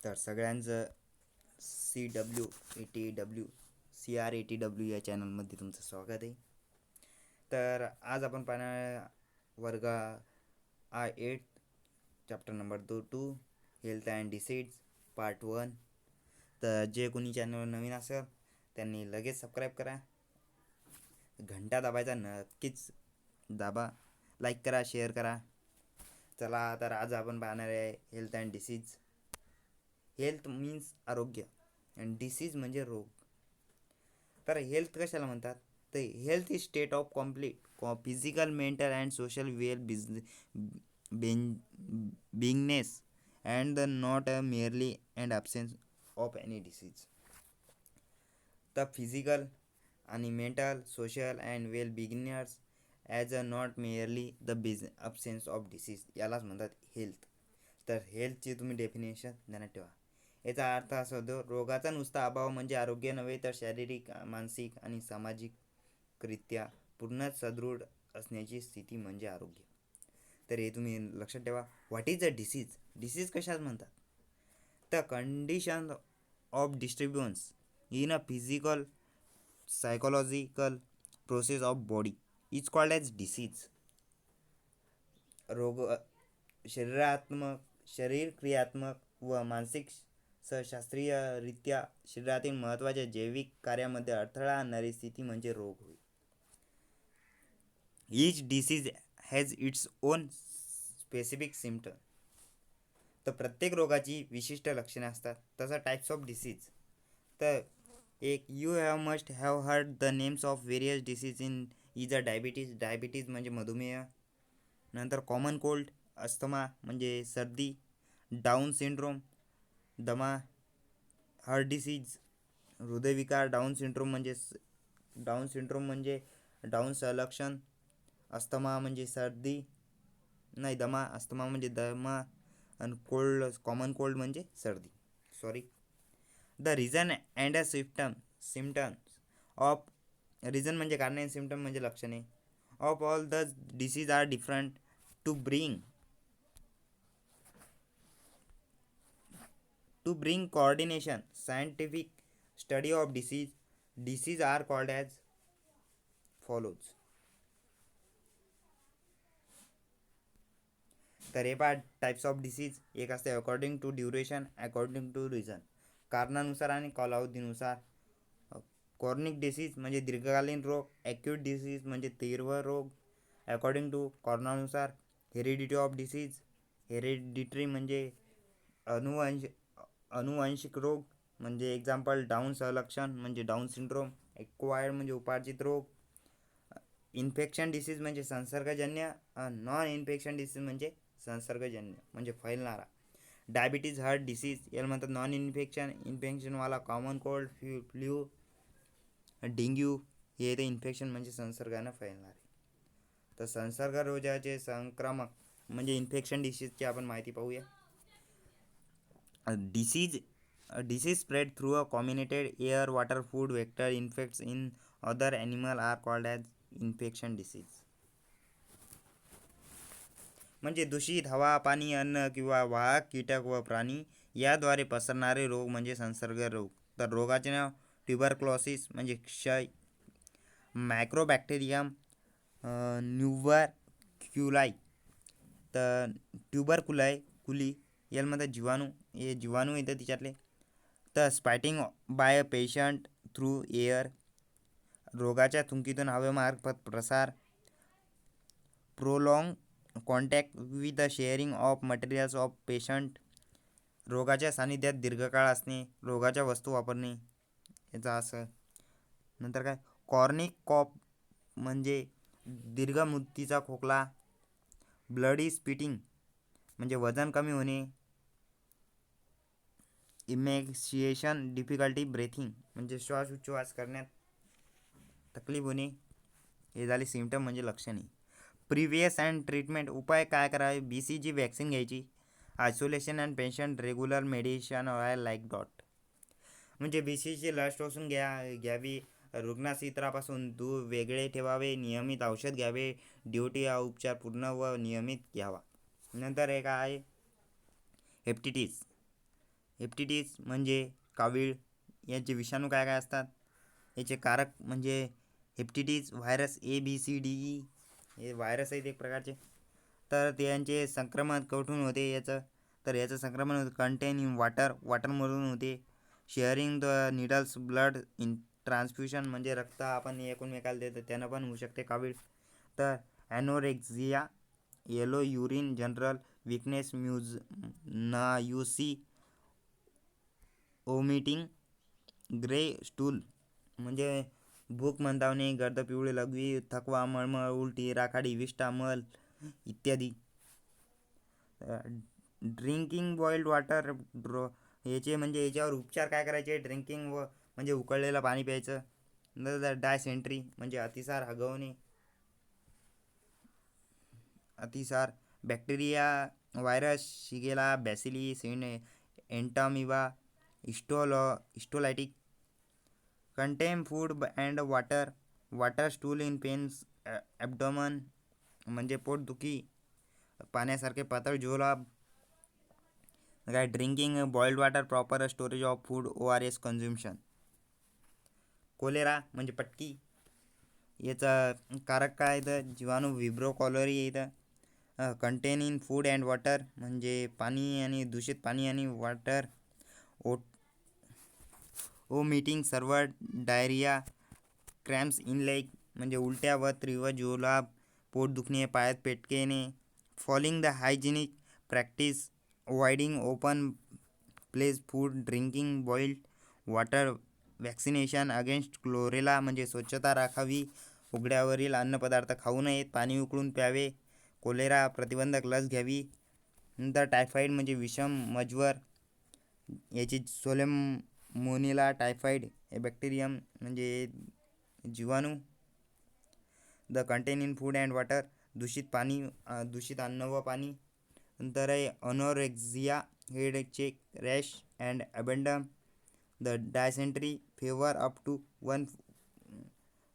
तर सगळ्यांचं CR80W या चॅनलमध्ये तुमचं स्वागत आहे. तर आज आपण पाहणार वर्ग 8 chapter number 2 health and disease part 1. तर जे कोणी चॅनलवर नवीन असेल त्यांनी लगेच सबस्क्राईब करा, घंटा दाबायचा नक्कीच दाबा, लाईक करा, शेअर करा. चला तर आज आपण पाहणार आहे health and disease. Health means आरोग्य आणि डिसीज म्हणजे रोग. तर हेल्थ कशाला म्हणतात? तर health is state of complete physical, mental and social beingness and the not a merely and absence of any disease. तर फिजिकल आणि mental, social and well beginners as a not merely the absence of disease यालाच म्हणतात health. तर हेल्थची तुम्ही definition ध्यानात ठेवा. याचा अर्थ असा होतो, रोगाचा नुसता अभाव म्हणजे आरोग्य नव्हे, तर शारीरिक, मानसिक आणि सामाजिकरित्या पूर्ण सदृढ असण्याची स्थिती म्हणजे आरोग्य. तर हे तुम्ही लक्षात ठेवा. What is a disease? Disease कशाच म्हणतात? The condition of disturbance in a physical, psychological process of body is called as disease. रोग शरीर क्रियात्मक व मानसिक शास्त्रीयरित्या शरीरातील महत्त्वाच्या जैविक कार्यामध्ये अडथळा आणणारी स्थिती म्हणजे रोग होय. Each disease has its own specific symptom. तर प्रत्येक रोगाची विशिष्ट लक्षणे असतात. तसं टाईप्स ऑफ डिसीज. तर एक you have must have heard the names of various disease in is a diabetes. Diabetes म्हणजे मधुमेह. नंतर कॉमन कोल्ड, अस्थमा म्हणजे सर्दी, डाऊन सिंड्रोम दमा, हार्ट डिसीज हृदयविकार, डाऊन सिंड्रोम म्हणजे डाऊन संलक्षण, अस्थमा म्हणजे सर्दी नाही दमा, अस्थमा म्हणजे दमा आणि कॉमन कोल्ड म्हणजे सर्दी. Sorry. The reason and a symptoms of reason म्हणजे कारणे, सिम्टम म्हणजे लक्षणे of all the disease are different. To bring coordination scientific study of disease are called as follows. तर हे पहा टाईप्स ऑफ डिसीज. एक असते according to duration, according to reason, कारणानुसार आणि कालावधीनुसार. कॉर्निक डिसीज म्हणजे दीर्घकालीन रोग, ॲक्यूट डिसीज म्हणजे तीव्र रोग, अकॉर्डिंग टू कारणानुसार. हेरिडिटी ऑफ डिसीज, हेरिडिटरी म्हणजे अनुवांशिक रोग म्हणजे एक्झाम्पल डाऊन संलक्षण म्हणजे डाऊन सिंड्रोम, एक्वायर्ड म्हणजे उपार्जित रोग. इन्फेक्शन डिसीज म्हणजे संसर्गजन्य, नॉन इन्फेक्शन डिसीज म्हणजे संसर्गजन्य म्हणजे फैलणारा. डायबिटीज हार्ट डिसीज याला म्हणतात नॉन इन्फेक्शनवाला. कॉमन कोल्ड, फ्ल्यू, डेंग्यू हे ते इन्फेक्शन म्हणजे संसर्गानं फैलणारे. तर संसर्ग रोगाचे संक्रमक म्हणजे इन्फेक्शन डिसीजची आपण माहिती पाहूया. Disease spread through a combinated air, water, food, vector infects in other animal are called as infection disease. म्हणजे दूषित हवा, पाणी, अन्न किंवा वाहक कीटक व प्राणी याद्वारे पसरणारे रोग म्हणजे संसर्ग रोग. तर रोगाचे नाव ट्युबरक्लोसिस म्हणजे क्षय, मायक्रोबॅक्टेरियम न्यूबरक्युलाई. तर ट्युबरकुली याला म्हणतात जीवाणू, हे जीवाणू येतं तिच्यातले. तर spitting by a patient through air, रोगाच्या थुंकीतून हवेमार्फत प्रसार. Prolong contact with the sharing of materials of patient, रोगाच्या सानिध्यात दीर्घकाळ असणे, रोगाच्या वस्तू वापरणे याचा असं. नंतर काय कॉर्निक कॉप म्हणजे दीर्घ मुदतीचा खोकला. ब्लडी स्पिटिंग म्हणजे वजन कमी होणे. इमॅक्सिएशन डिफिकल्टी ब्रेथिंग म्हणजे श्वासोच्छ्वास करण्यात तकलीफ होणे. हे झाले सिम्पटम म्हणजे लक्षणे. प्रिव्हियस अँड ट्रीटमेंट, उपाय काय करावे? BCG वॅक्सिन घ्यायची. Isolation and patient regular medicine or like dot म्हणजे BCG लसपासून घ्यावी. रुग्णास इतरापासून वेगळे ठेवावे. नियमित औषध घ्यावे. ड्युटी हा उपचार पूर्ण व नियमित घ्यावा. नंतर एक आहे हेपॅटिटिस. हेपॅटायटिस म्हणजे कावीळ. याचे विषाणू काय काय असतात? याचे कारक म्हणजे हेपॅटायटिस व्हायरस ABCDE हे व्हायरस आहेत एक प्रकारचे. तर त्यांचे संक्रमण कुठून होते याचं? तर याचं संक्रमण होते कंटेन इन वॉटरमधून होते. Sharing the needles blood in transfusion म्हणजे रक्त आपण एकमेकाला देतो त्यानं पण होऊ शकते कावीळ. तर anorexia, yellow urine, general weakness, nausea, vomiting, grey stool म्हणजे भूक मंदावणे, गर्द पिवळे लघवी, थकवा, मळमळ, उलटी, राखाडी, विष्ठा, मल इत्यादी. ड्रिंकिंग बॉइल्ड वॉटर याचे म्हणजे याच्यावर उपचार काय करायचे? ड्रिंकिंग म्हणजे उकळलेलं पाणी प्यायचं. नंतर डायसेंट्री म्हणजे अतिसार, bacteria, virus, Shigella, bacilli, Entamoeba, histolytica. Contaminated food and water stool in pains, abdomen म्हणजे पोटदुखी, पाण्यासारखे पातळ जुलाब. काय drinking boiled water, proper storage of food, ORS consumption. Cholera म्हणजे पटकी. याचा कारक काय तर जीवाणू विब्रो कॉलरी येतं. Contaminated in food and water म्हणजे पाणी आणि दूषित पाणी आणि water. Vomiting severe, diarrhoea, cramps in leg म्हणजे उलट्या व तीव्र जुलाब, पोट दुखणे, पायात पेटके येणे. Following the hygienic practice, avoiding open place food, drinking boiled water, vaccination against chlorella म्हणजे स्वच्छता राखावी, उघड्यावरील अन्नपदार्थ खाऊ नयेत, पाणी उकळून प्यावे, कोलेरा प्रतिबंधक लस घ्यावी. नंतर टायफॉईड म्हणजे विषम मज्वर, याची सोलेमोनिला टायफॉईड हे बॅक्टेरियम म्हणजे जीवाणू. The contaminated in food and water दूषित पाणी, दूषित अन्न व पाणी. नंतर आहे anorexia, headache, rash and abdomen. The dysentery, fever up to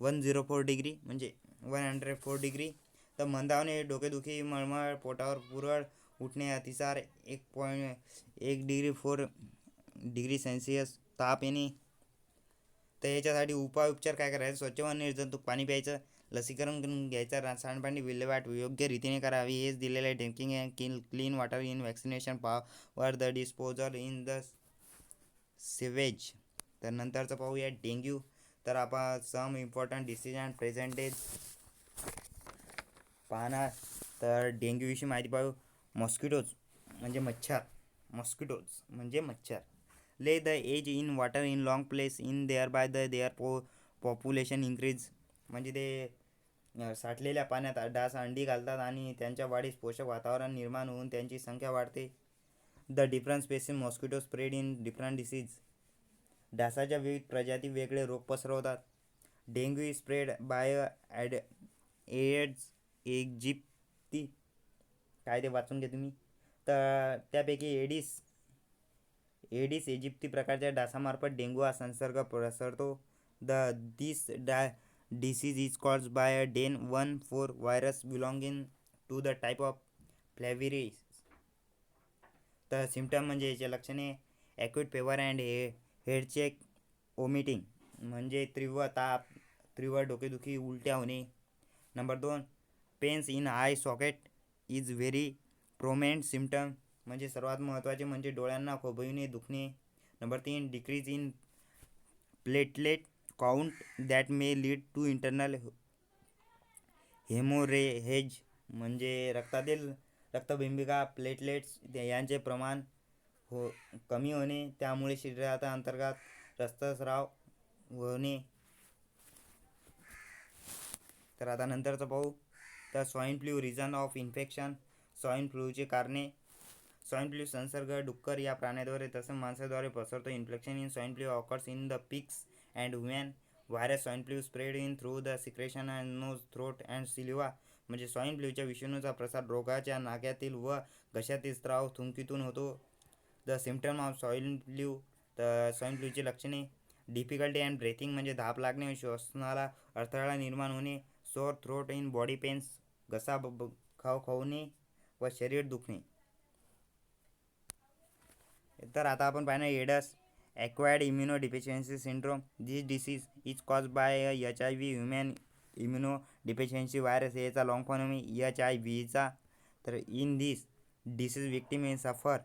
104 degree म्हणजे 104 डिग्री. तर मंदावणे, डोकेदुखी, मळमळ, पोटावर पुरळ उठणे, अतिसार 1.1 डिग्री 4 डिग्री सेल्सिअस, ताप येणे. तर याच्यासाठी उपचार काय करायचे? स्वच्छ व निर्जंतुक पाणी प्यायचं, लसीकरण करून घ्यायचं, सांडपाणी विल्हेवाट योग्य रीतीने करावी. हेच दिलेले drinking and clean water in vaccination power the disposal in the sewage. तर नंतरचं पाहूया डेंग्यू. तर आपण सम इम्पॉर्टंट डिसीज अँड प्रेझेंटेज पाहणार. तर डेंग्यूविषयी माहिती पाहू. मॉस्किटोज म्हणजे मच्छर. ले the as in water in long place in their by their population increase म्हणजे ते साठलेल्या पाण्यात डास अंडी घालतात आणि त्यांच्या वाढीस पोषक वातावरण निर्माण होऊन त्यांची संख्या वाढते. The different species mosquito spread in different disease. डासाच्या विविध प्रजाती वेगळे रोग पसरवतात. Dengue spread by Aedes aegypti. काय ते वाचून घ्या तुम्ही. तर त्यापैकी एडिस इजिप्ती प्रकारच्या डासामार्फत डेंग्यू हा संसर्ग पसरतो. This disease is caused by den 14 virus belonging to the type of flavivirus. तर सिम्पटम म्हणजे याचे लक्षणे acute fever and headache, vomiting म्हणजे तीव्र ताप, तीव्र डोकेदुखी, उलट्या होणे. Number 2 pains in eye socket is very prominent symptom म्हणजे सर्वात महत्त्वाचे म्हणजे डोळ्यांना खोबविणे, दुखणे. Number 3 decrease in platelet count that may lead to internal haemorrhage म्हणजे रक्तातील रक्तबिंबिका प्लेटलेट्स यांचे प्रमाण कमी होणे, त्यामुळे शरीरात अंतर्गत रक्तस्राव होणे. तर आता नंतरचं पाहू. तर swine flu reason of infection. Swine फ्लूचे कारणे. स्वाईन फ्लू संसर्ग डुक्कर या प्राण्याद्वारे तसेच माणसाद्वारे पसरतो. Infection in swine flu occurs in the pigs and human. Virus swine flu spread in through the secretion and nose, throat and saliva म्हणजे swine फ्लूच्या विषाणूचा प्रसार रोगाच्या नाकातील व घशातील स्त्राव, थुंकीतून होतो. The symptom of swine flu. तर स्वाईन फ्लूची लक्षणे डिफिकल्टी अँड ब्रेथिंग म्हणजे धाप लागणे, श्वसनाला अडथळा निर्माण होणे, sore throat in body pains खवखवणे व शरीर दुखणे. तर आता आपण पाहणार AIDS acquired immunodeficiency syndrome. This disease is caused by a HIV human immunodeficiency virus. याचा लॉंग फॉर्म आहे HIV चा. तर in this disease victim may suffer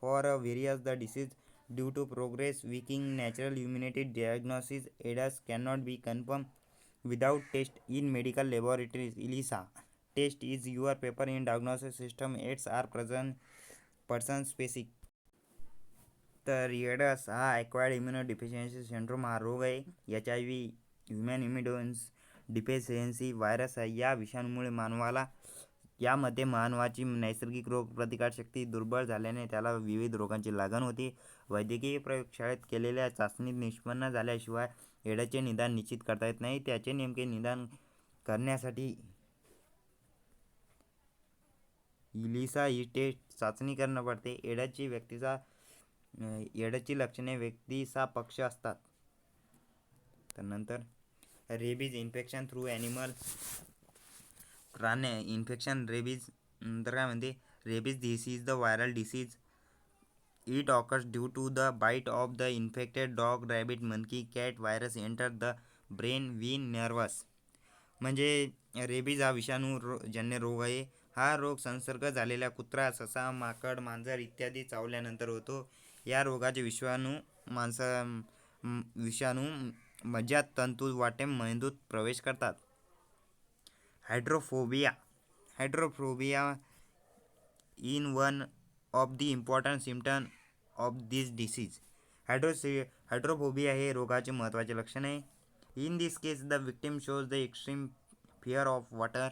for various the disease due to progress weakening natural immunity. Diagnosis AIDS cannot be confirmed without test in medical laboratories. ELISA test is your paper in diagnosis system. AIDS are present person specific. तर AIDS हा acquired इम्युनोडिफिशियन्सी syndrome हा रोग आहे. HIV human इम्युनोन्स deficiency virus आहे. या विषाणूमुळे यामध्ये मानवाची नैसर्गिक रोग प्रतिकारशक्ती दुर्बल झाल्याने त्याला विविध रोगांची लागण होते. वैद्यकीय प्रयोगशाळेत केलेल्या चाचणीत निष्पन्न झाल्याशिवाय एड्सचे निदान निश्चित करता येत नाही. त्याचे नेमके निदान करण्यासाठी इलिसा ही टेस्ट चाचणी करणं पडते. एड्सची लक्षणे व्यक्तीचा पक्ष असतात. तर नंतर रेबीज इन्फेक्शन थ्रू ॲनिमल प्राणी इन्फेक्शन. रेबीज नंतर काय म्हणते, rabies this is the viral disease. It occurs due to the bite of the infected dog, rabbit, monkey, cat. Virus enter the brain win nervous. म्हणजे rabies हा जन्य रोग आहे. हा रोग संसर्ग झालेल्या कुत्रा, ससा, माकड, मांजर इत्यादी चावल्यानंतर होतो. या रोगाचे विषाणू मज्जातंतू वाटे मेंदूत प्रवेश करतात. Hydrophobia in one of the important symptom of this disease. Hydrophobia हे रोगाचे महत्त्वाचे लक्षण आहे. In this case the victim shows the extreme fear of water.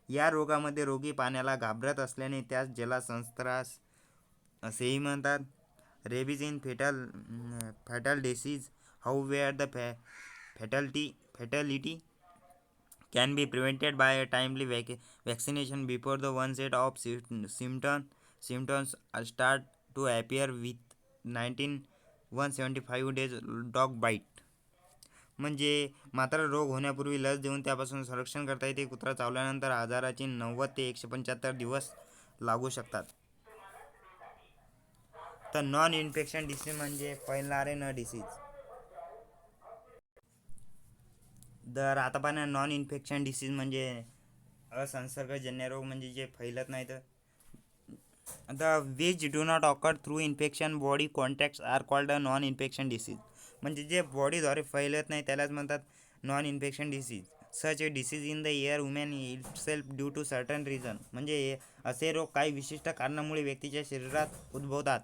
या रोगामध्ये रोगी पाण्याला घाबरत असल्याने त्यास जलसंस्त्रास असेही म्हणतात. Rabies in fatal disease. However the fatality can be prevented by a timely vaccination before the onset of symptoms start to appear with 175 days dog bite. म्हणजे मात्र रोग होण्यापूर्वी लस देऊन त्यापासून संरक्षण करता येते. कुत्रा चावल्यानंतर आजाराची 90 ते 175 दिवस लागू शकतात. तर नॉन इन्फेक्शन डिसीज म्हणजे फैलणारे न डिसीज. तर आता पण नॉन इन्फेक्शन डिसीज म्हणजे असंसर्गजन्य रोग, म्हणजे जे फैलत नाहीत. The which do not occur through infection body contacts are called a non infection disease. म्हणजे जे बॉडीद्वारे फैलत नाही त्यालाच म्हणतात non infection disease. Such a disease in the air women itself due to certain reason. म्हणजे असे रोग काही विशिष्ट कारणामुळे व्यक्तीच्या शरीरात उद्भवतात.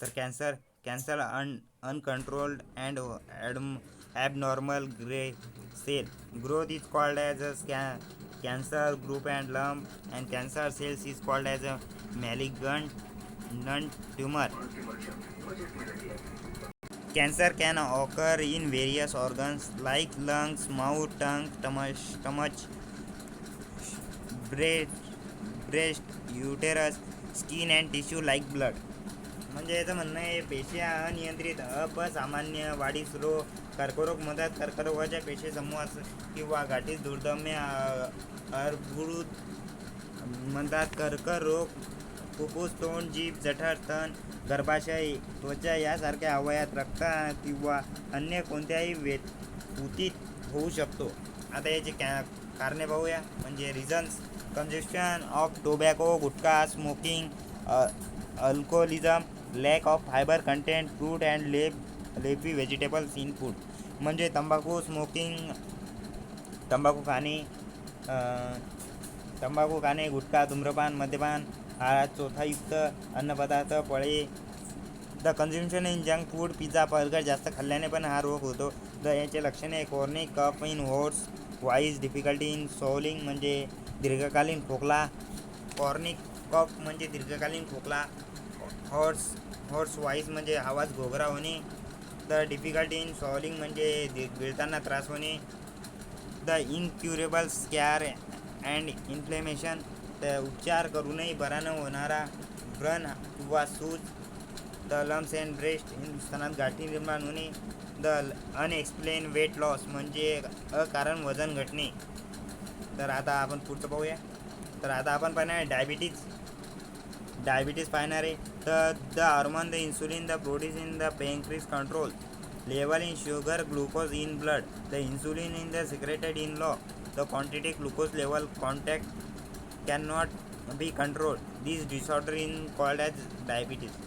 तर cancer uncontrolled and abnormal gray cell growth is called as a cancer group, and lump and cancer cells is called as a malignant tumor. Cancer can occur in various organs like lungs, mouth, tongue, stomach, breast, uterus, skin and tissue like blood. म्हणजे याचं म्हणणं आहे पेशी अनियंत्रित अपसामान्य वाढीस रोग, कर्करोग, मधात कर्करोगाच्या पेशी समूहास किंवा गाठीस, दुर्दम्य, अर्बुद मधात कर्करोग, फुफ्फुस, तोंड, जीभ, जठर, स्तन, गर्भाशय, त्वचा यासारख्या अवयवात रक्त किंवा अन्य कोणत्याही ऊतीत होऊ शकतो. आता याची कारणे पाहूया. म्हणजे reasons: consumption of tobacco, gutkha, smoking, alcoholism, lack of fibre content, fruit and leafy vegetables in food. म्हणजे तंबाखू खाणे, गुटखा, धूम्रपान, मद्यपान, आहारात चोथायुक्त अन्नपदार्थ, फळे. The consumption in junk food, pizza, burger जास्त खाल्ल्याने पण हा रोग होतो. याचे लक्षणे: chronic cough in hoarseness, difficulty in swallowing म्हणजे दीर्घकालीन खोकला. कॉर्निक कफ म्हणजे दीर्घकालीन खोकला. हॉर्स वाईज म्हणजे आवाज घोगरा होणे. द डिफिकल्टी इन स्वॉलिंग म्हणजे गिळताना त्रास होणे. द इनक्युरेबल स्कॅर अँड इन्फ्लेमेशन, तर उपचार करूनही बरा न होणारा व्रण किंवा सूज. द लम्स अँड ब्रेस्ट, स्तनात गाठी निर्माण होणे. द अनएक्सप्लेन वेट लॉस म्हणजे अकारण वजन घटणे. तर आता आपण पुढचं पाहूया. तर आता आपण पाहणार डायबिटीज पाहणार आहे. तर the hormone the insulin the produce in the pancreas control level in sugar glucose in blood. The insulin in the secreted in law. The quantity glucose level contact cannot be controlled. This disorder is called as diabetes.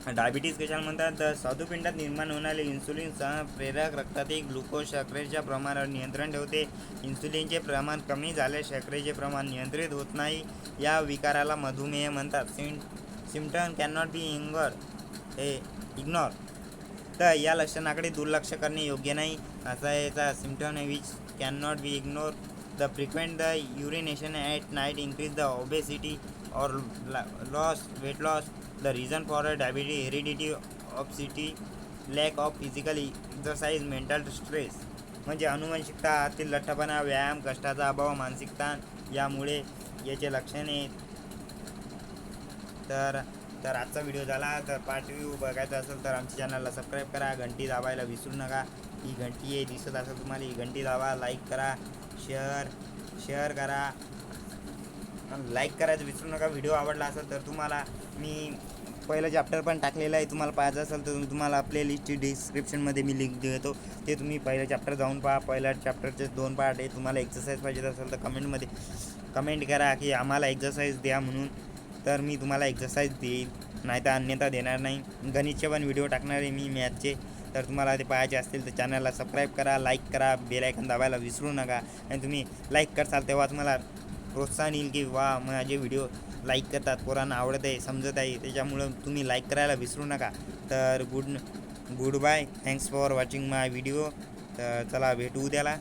Diabetes कशाला म्हणतात? तर स्वादुपिंडात निर्माण होणारे insulin सह प्रेरक रक्तातील glucose साखरेच्या प्रमाणावर नियंत्रण ठेवते. इन्सुलिनचे प्रमाण कमी झाल्यास साखरेचे प्रमाण नियंत्रित होत नाही. या विकाराला मधुमेह म्हणतात. Symptom cannot be ignore. तर या लक्षणाकडे दुर्लक्ष करणे योग्य नाही असा याचा सिम्पटम आहे. Which can not be ignore. The frequent the urination at night increase the obesity और weight loss. The reason for diabetes heredity, obesity, lack of physical exercise, mental stress. म्हणजे अनुवंशिकता, आतील लठ्ठपणा, व्यायाम, कष्टाचा अभाव, मानसिक ताण यामुळे याचे लक्षणे. तर आजचा व्हिडिओ झाला. तर पार्ट रिव्ह्यू बघायचा असेल तर आमच्या चॅनलला सबस्क्राईब करा, घंटी दाबायला विसरू नका. ही घंटी आहे दिसत असेल तुम्हाला, ही घंटी दाबा, लाईक करा, शेअर करा, लाईक करायचं विसरू नका. व्हिडिओ आवडला असेल तर तुम्हाला मी पहिलं चॅप्टर पण टाकलेलं आहे, तुम्हाला पाहायचं असेल तर तुम्हाला प्लेलिस्टची डिस्क्रिप्शनमध्ये मी लिंक देतो, ते तुम्ही पहिलं चॅप्टर जाऊन पहा. पहिल्या चॅप्टरचे 2 पार्ट आहे. तुम्हाला एक्सरसाइज पाहिजे असेल तर कमेंटमध्ये कमेंट करा की आम्हाला एक्सरसाइज द्या म्हणून, तर मी तुम्हाला एक्सरसाइज देईल, नाही तर अन्यथा देणार नाही. गणितचे पण व्हिडिओ टाकणार आहे मी मॅथचे, तर तुम्हाला ते पाहायचे असतील तर चॅनलला सबस्क्राईब करा, लाईक करा, बेल आयकॉन दाबायला विसरू नका. आणि तुम्ही लाईक करसाल तेव्हा तुम्हाला प्रोत्साहन येईल की वा माझे व्हिडिओ लाईक करतात, पोरांना आवडत आहे, समजत आहे, त्याच्यामुळं तुम्ही लाईक करायला विसरू नका. तर good bye, thanks for watching my video. तर चला भेटू उद्याला.